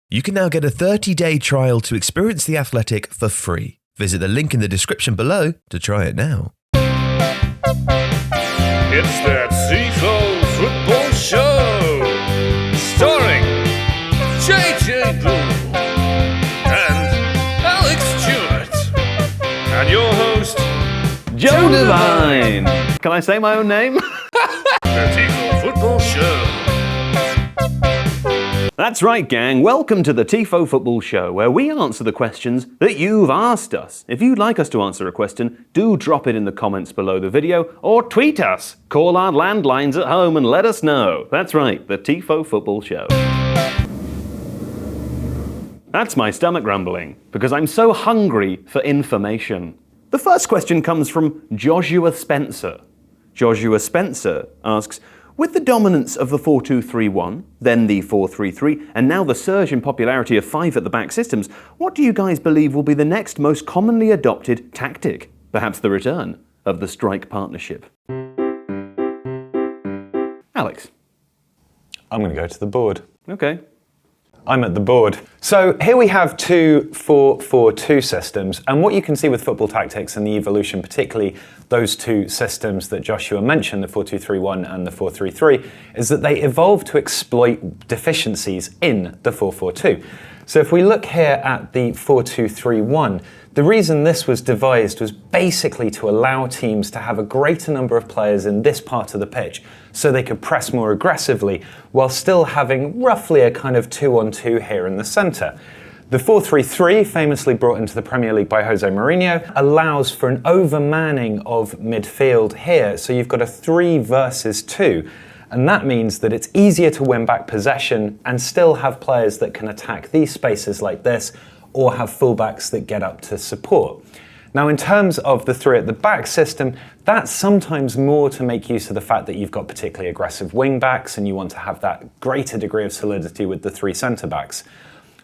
You can now get a 30-day trial to experience The Athletic for free. Visit the link in the description below to try it now. It's that Tifo Football Show, starring JJ Blue and Alex Stewart, and your host, Joe Devine. Can I say my own name? The Tifo Football Show. That's right, gang. Welcome to the Tifo Football Show, where we answer the questions that you've asked us. If you'd like us to answer a question, do drop it in the comments below the video or tweet us. Call our landlines at home and let us know. That's right, the Tifo Football Show. That's my stomach rumbling, because I'm so hungry for information. The first question comes from Joshua Spencer. Joshua Spencer asks, with the dominance of the 4-2-3-1, then the 4-3-3, and now the surge in popularity of 5 at the back systems, what do you guys believe will be the next most commonly adopted tactic? Perhaps the return of the strike partnership. Alex. I'm going to go to the board. Okay. I'm at the board. So here we have two 4-4-2 systems, and what you can see with football tactics and the evolution, particularly those two systems that Joshua mentioned, the 4-2-3-1 and the 4-3-3, is that they evolved to exploit deficiencies in the 4-4-2. So if we look here at the 4-2-3-1, the reason this was devised was basically to allow teams to have a greater number of players in this part of the pitch so they could press more aggressively while still having roughly a kind of 2-on-2 here in the centre. The 4-3-3, famously brought into the Premier League by Jose Mourinho, allows for an overmanning of midfield here, so you've got a 3 versus 2. And that means that it's easier to win back possession and still have players that can attack these spaces like this, or have fullbacks that get up to support. Now, in terms of the 3 at the back system, that's sometimes more to make use of the fact that you've got particularly aggressive wing backs and you want to have that greater degree of solidity with the 3 centre backs.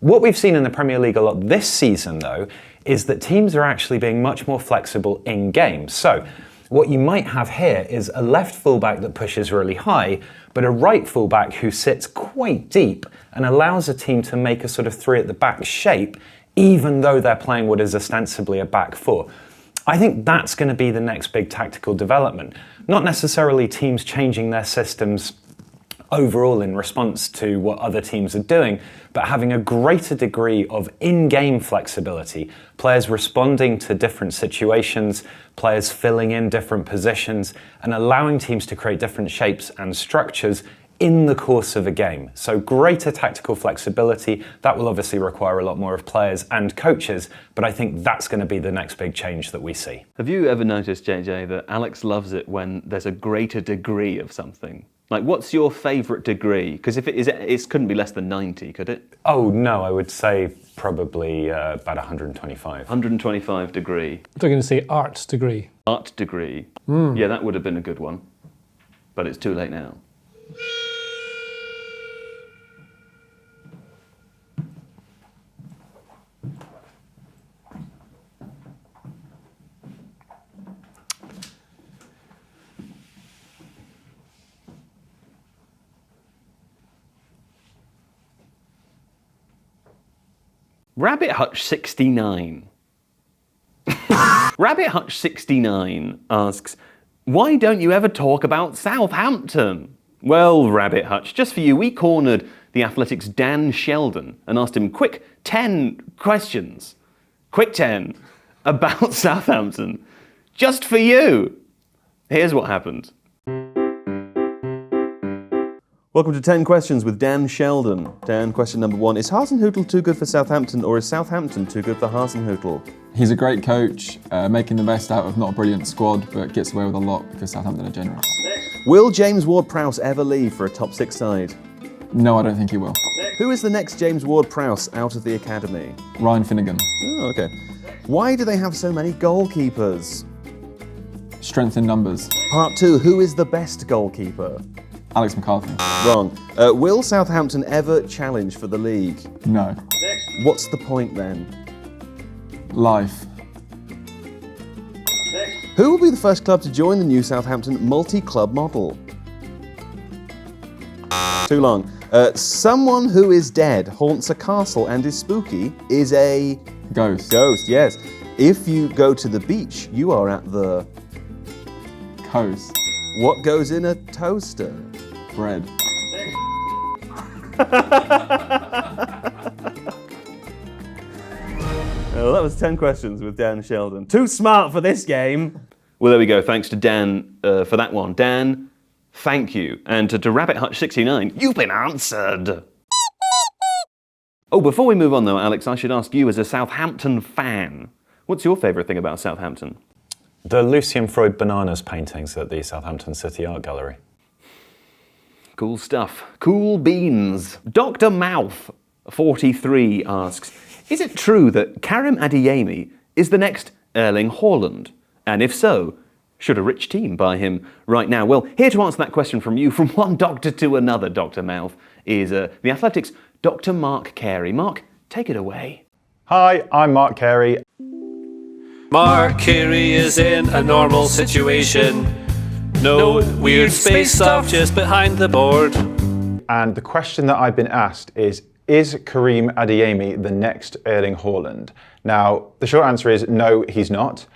What we've seen in the Premier League a lot this season, though, is that teams are actually being much more flexible in game. So, what you might have here is a left fullback that pushes really high, but a right fullback who sits quite deep and allows a team to make a sort of 3 at the back shape, even though they're playing what is ostensibly a back 4. I think that's going to be the next big tactical development. Not necessarily teams changing their systems overall in response to what other teams are doing, but having a greater degree of in-game flexibility, players responding to different situations, players filling in different positions, and allowing teams to create different shapes and structures in the course of a game. So greater tactical flexibility, that will obviously require a lot more of players and coaches, but I think that's going to be the next big change that we see. Have you ever noticed, JJ, that Alex loves it when there's a greater degree of something? Like, what's your favourite degree? Because if it is, it couldn't be less than 90, could it? Oh, no, I would say probably about 125. 125 degree. They're going to say art degree. Art degree. Yeah, that would have been a good one. But it's too late now. Rabbit Hutch 69. Rabbit Hutch 69 asks, why don't you ever talk about Southampton? Well, Rabbit Hutch, just for you, we cornered the Athletic's Dan Sheldon and asked him quick 10 questions. Quick 10 about Southampton. Just for you. Here's what happened. Welcome to 10 Questions with Dan Sheldon. Dan, question number 1. Is Hasenhüttl too good for Southampton, or is Southampton too good for Hasenhüttl? He's a great coach, making the best out of not a brilliant squad, but gets away with a lot because Southampton are generous. Will James Ward-Prowse ever leave for a top 6 side? No, I don't think he will. Who is the next James Ward-Prowse out of the academy? Ryan Finnegan. Oh, okay. Why do they have so many goalkeepers? Strength in numbers. Part 2. Who is the best goalkeeper? Alex McCarthy. Wrong. Will Southampton ever challenge for the league? No. What's the point then? Life. Who will be the first club to join the new Southampton multi-club model? Too long. Someone who is dead haunts a castle and is spooky is a Ghost. ghost, yes. If you go to the beach, you are at the... Coast. What goes in a toaster? Bread. Well, that was 10 questions with Dan Sheldon. Too smart for this game. Well, there we go. Thanks to Dan for that one. Dan, thank you. And to Rabbit Hutch 69, you've been answered. Oh, before we move on though, Alex, I should ask you as a Southampton fan, what's your favourite thing about Southampton? The Lucian Freud bananas paintings at the Southampton City Art Gallery. Cool stuff. Cool beans. Dr. Mouth 43 asks, is it true that Karim Adeyemi is the next Erling Haaland? And if so, should a rich team buy him right now? Well, here to answer that question from you, from one doctor to another, Dr. Mouth, is The Athletic's Dr. Mark Carey. Mark, take it away. Hi, I'm Mark Carey. Mark Carey is in a normal situation. No weird space stuff just behind the board. And the question that I've been asked is Karim Adeyemi the next Erling Haaland? Now, the short answer is no, he's not.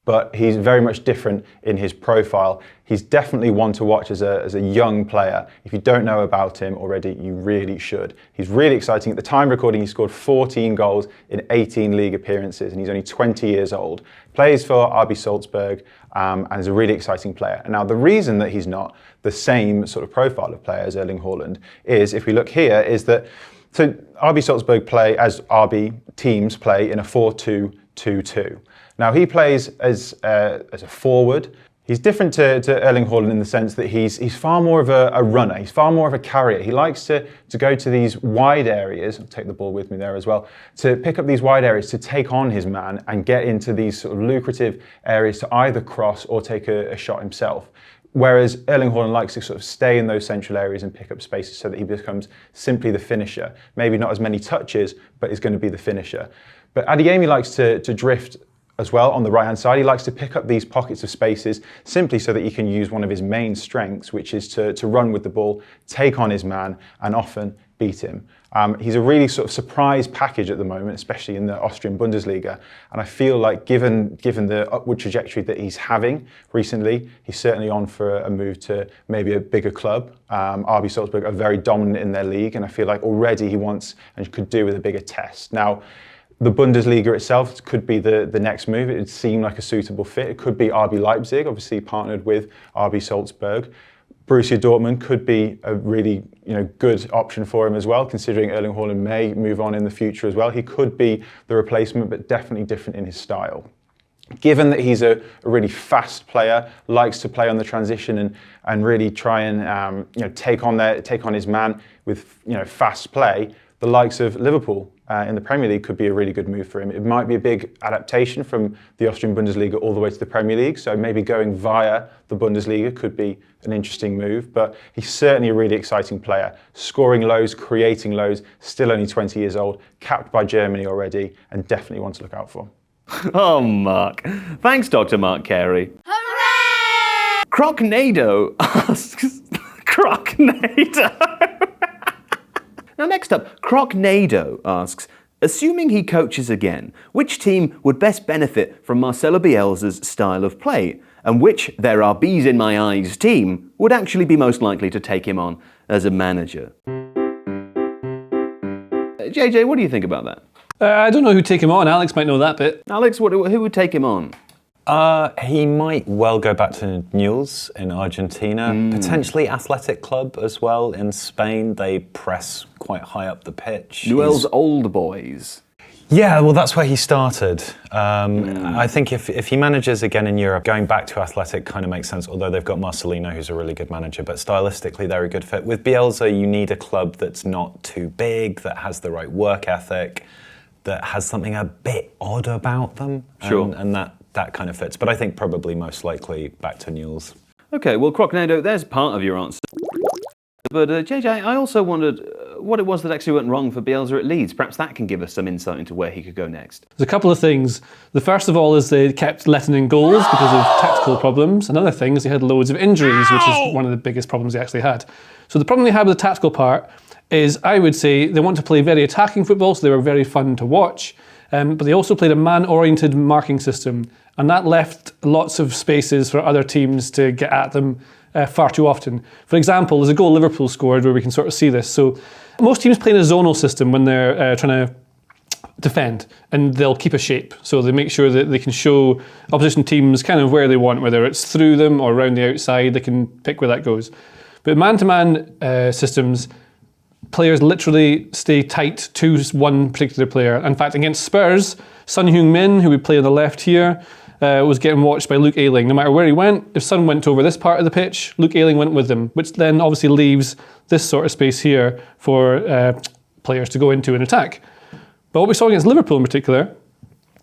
But he's very much different in his profile. He's definitely one to watch as a young player. If you don't know about him already, you really should. He's really exciting. At the time of recording, he scored 14 goals in 18 league appearances, and he's only 20 years old. Plays for RB Salzburg, and is a really exciting player. And now the reason that he's not the same sort of profile of player as Erling Haaland is, if we look here, is that so RB Salzburg play, as RB teams play, in a 4-2-2-2. Now he plays as a forward. He's different to Erling Haaland in the sense that he's far more of a runner. He's far more of a carrier. He likes to go to these wide areas. I'll take the ball with me there as well. To pick up these wide areas, to take on his man and get into these sort of lucrative areas to either cross or take a shot himself. Whereas Erling Haaland likes to sort of stay in those central areas and pick up spaces so that he becomes simply the finisher. Maybe not as many touches, but is going to be the finisher. But Adeyemi likes to drift as well on the right-hand side. He likes to pick up these pockets of spaces simply so that he can use one of his main strengths, which is to run with the ball, take on his man, and often beat him. He's a really sort of surprise package at the moment, especially in the Austrian Bundesliga. And I feel like given the upward trajectory that he's having recently, he's certainly on for a move to maybe a bigger club. RB Salzburg are very dominant in their league, and I feel like already he wants and could do with a bigger test. Now, the Bundesliga itself could be the next move. It would seem like a suitable fit. It could be RB Leipzig, obviously partnered with RB Salzburg. Borussia Dortmund could be a really good option for him as well, considering Erling Haaland may move on in the future as well. He could be the replacement, but definitely different in his style. Given that he's a really fast player, likes to play on the transition and really try and take on his man with fast play, the likes of Liverpool in the Premier League could be a really good move for him. It might be a big adaptation from the Austrian Bundesliga all the way to the Premier League, so maybe going via the Bundesliga could be an interesting move, but he's certainly a really exciting player, scoring loads, creating loads, still only 20 years old, capped by Germany already, and definitely one to look out for. Oh, Mark. Thanks, Dr. Mark Carey. Hooray! Crocnado asks... Crocnado! Now, next up, Crocnado asks, assuming he coaches again, which team would best benefit from Marcelo Bielsa's style of play? And which there are bees in my eyes team would actually be most likely to take him on as a manager? JJ, what do you think about that? I don't know who'd take him on. Alex might know that bit. Alex, who would take him on? He might well go back to Newell's in Argentina, potentially Athletic Club as well in Spain. They press quite high up the pitch. Newell's Old Boys. Yeah, well, that's where he started. I think if he manages again in Europe, going back to Athletic kind of makes sense, although they've got Marcelino, who's a really good manager, but stylistically they're a good fit. With Bielsa, you need a club that's not too big, that has the right work ethic, that has something a bit odd about them. Sure. And that kind of fits. But I think probably most likely back to Newell's. Okay, well, Crocnado, there's part of your answer. But JJ, I also wondered, what it was that actually went wrong for Bielsa at Leeds. Perhaps that can give us some insight into where he could go next. There's a couple of things. The first of all is they kept letting in goals because of tactical problems. Another thing is they had loads of injuries, which is one of the biggest problems they actually had. So the problem they had with the tactical part is, I would say, they want to play very attacking football, so they were very fun to watch. But they also played a man-oriented marking system, and that left lots of spaces for other teams to get at them far too often. For example, there's a goal Liverpool scored where we can sort of see this. So most teams play in a zonal system when they're trying to defend, and they'll keep a shape. So they make sure that they can show opposition teams kind of where they want, whether it's through them or around the outside, they can pick where that goes. But man-to-man systems, players literally stay tight to one particular player. In fact, against Spurs, Son Heung-min, who we play on the left here, was getting watched by Luke Ayling. No matter where he went, if Son went over this part of the pitch, Luke Ayling went with him, which then obviously leaves this sort of space here for players to go into and attack. But what we saw against Liverpool in particular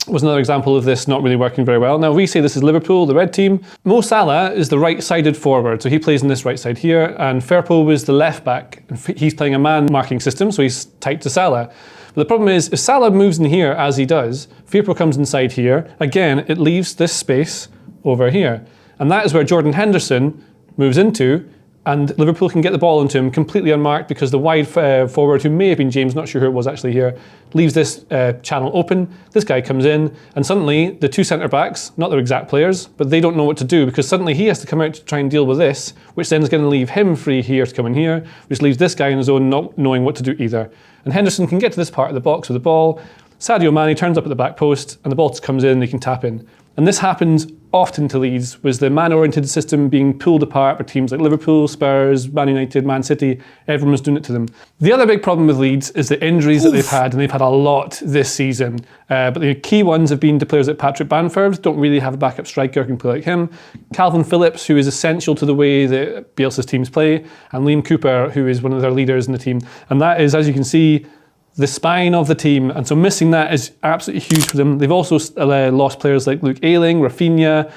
was another example of this not really working very well. Now, we say this is Liverpool, the red team. Mo Salah is the right-sided forward, so he plays in this right side here, and Firpo was the left-back. He's playing a man-marking system, so he's tight to Salah. But the problem is, if Salah moves in here, as he does, Firpo comes inside here, again, it leaves this space over here. And that is where Jordan Henderson moves into, and Liverpool can get the ball into him completely unmarked because the wide forward, who may have been James, not sure who it was actually here, leaves this channel open. This guy comes in, and suddenly the two centre-backs, not their exact players, but they don't know what to do because suddenly he has to come out to try and deal with this, which then is going to leave him free here to come in here, which leaves this guy in his own not knowing what to do either. And Henderson can get to this part of the box with the ball. Sadio Mane turns up at the back post, and the ball just comes in, and he can tap in. And this happens often to Leeds, was the man-oriented system being pulled apart by teams like Liverpool, Spurs, Man United, Man City. Everyone was doing it to them. The other big problem with Leeds is the injuries that they've had, and they've had a lot this season. But the key ones have been to players like Patrick Bamford, don't really have a backup striker who can play like him. Calvin Phillips, who is essential to the way that Bielsa's teams play, and Liam Cooper, who is one of their leaders in the team. And that is, as you can see, the spine of the team, and so missing that is absolutely huge for them. They've also lost players like Luke Ayling, Rafinha.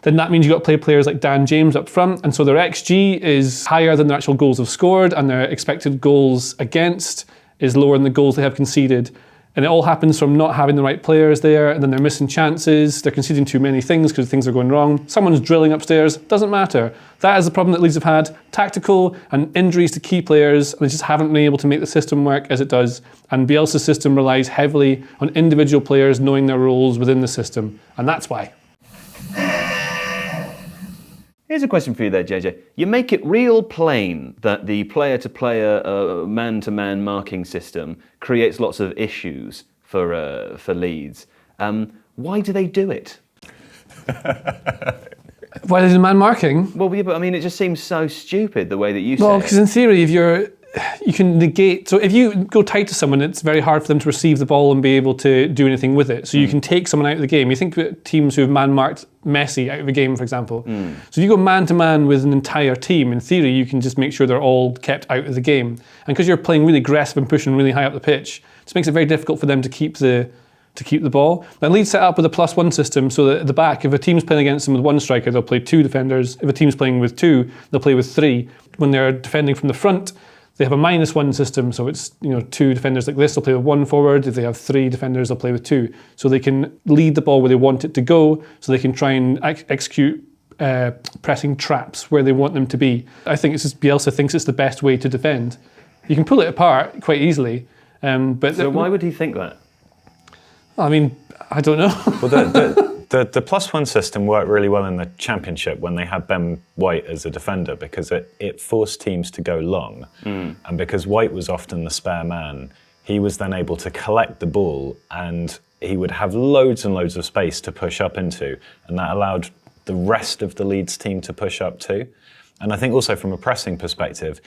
Then that means you've got to play players like Dan James up front, and so their XG is higher than their actual goals have scored, and their expected goals against is lower than the goals they have conceded. And it all happens from not having the right players there, and then they're missing chances, they're conceding too many things because things are going wrong. Someone's drilling upstairs, doesn't matter. That is the problem that Leeds have had, tactical and injuries to key players, and they just haven't been able to make the system work as it does. And Bielsa's system relies heavily on individual players knowing their roles within the system, and that's why. Here's a question for you there, JJ. You make it real plain that the player-to-player, man-to-man marking system creates lots of issues for Leeds. Why do they do it? Why is it man marking? Well, yeah, but I mean, it just seems so stupid the way that you say it. Well, because in theory, you can negate. So if you go tight to someone, it's very hard for them to receive the ball and be able to do anything with it. So you can take someone out of the game. You think about teams who have man-marked Messi out of a game, for example. So if you go man-to-man with an entire team, in theory, you can just make sure they're all kept out of the game. And because you're playing really aggressive and pushing really high up the pitch, it just makes it very difficult for them to keep the ball. And Leeds set up with a +1 system, so that at the back, if a team's playing against them with one striker, they'll play two defenders. If a team's playing with two, they'll play with three. When they're defending from the front, they have a -1 system, so it's two defenders like this, they'll play with one forward. If they have three defenders, they'll play with two. So they can lead the ball where they want it to go, so they can try and execute pressing traps where they want them to be. I think it's just Bielsa thinks it's the best way to defend. You can pull it apart quite easily. But so why would he think that? I mean, I don't know. Well, the +1 system worked really well in the Championship when they had Ben White as a defender because it forced teams to go long. And because White was often the spare man, he was then able to collect the ball and he would have loads and loads of space to push up into, and that allowed the rest of the Leeds team to push up too. And I think also from a pressing perspective,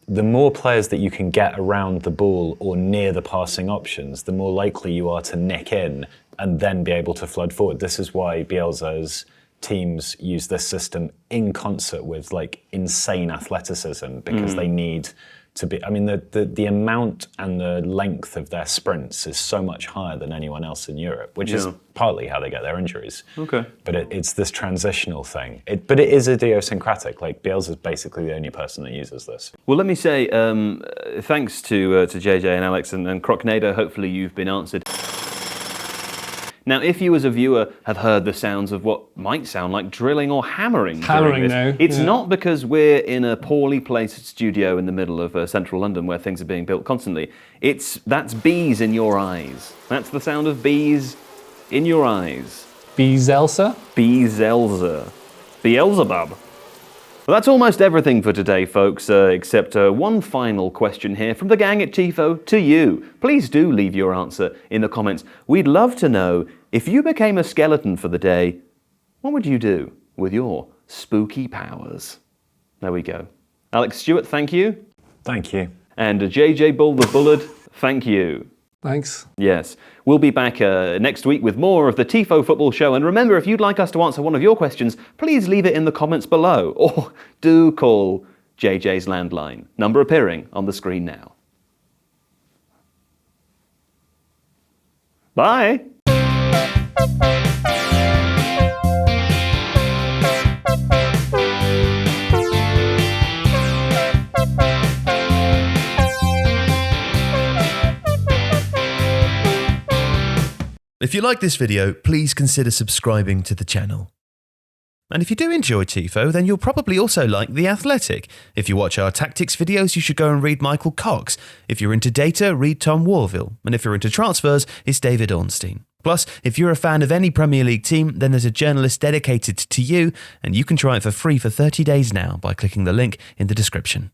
the more players that you can get around the ball or near the passing options, the more likely you are to nick in and then be able to flood forward. This is why Bielsa's teams use this system in concert with like insane athleticism, because they need to be. I mean, the amount and the length of their sprints is so much higher than anyone else in Europe, which is partly how they get their injuries. Okay. But it's this transitional thing. But it is idiosyncratic. Like, Bielsa is basically the only person that uses this. Well, let me say thanks to JJ and Alex and Crocnado. Hopefully you've been answered. Now, if you as a viewer have heard the sounds of what might sound like drilling or hammering during this, now. It's not because we're in a poorly placed studio in the middle of central London where things are being built constantly. That's bees in your eyes. That's the sound of bees in your eyes. Bielsa? Bielsa. Beelzebub. Well, that's almost everything for today, folks, except one final question here from the gang at Tifo to you. Please do leave your answer in the comments. We'd love to know, if you became a skeleton for the day, what would you do with your spooky powers? There we go. Alex Stewart, thank you. Thank you. And JJ Bull the Bullard, thank you. Thanks. Yes. We'll be back next week with more of the Tifo Football Show. And remember, if you'd like us to answer one of your questions, please leave it in the comments below. Or do call JJ's landline, number appearing on the screen now. Bye. If you like this video, please consider subscribing to the channel. And if you do enjoy Tifo, then you'll probably also like The Athletic. If you watch our tactics videos, you should go and read Michael Cox. If you're into data, read Tom Warville. And if you're into transfers, it's David Ornstein. Plus, if you're a fan of any Premier League team, then there's a journalist dedicated to you, and you can try it for free for 30 days now by clicking the link in the description.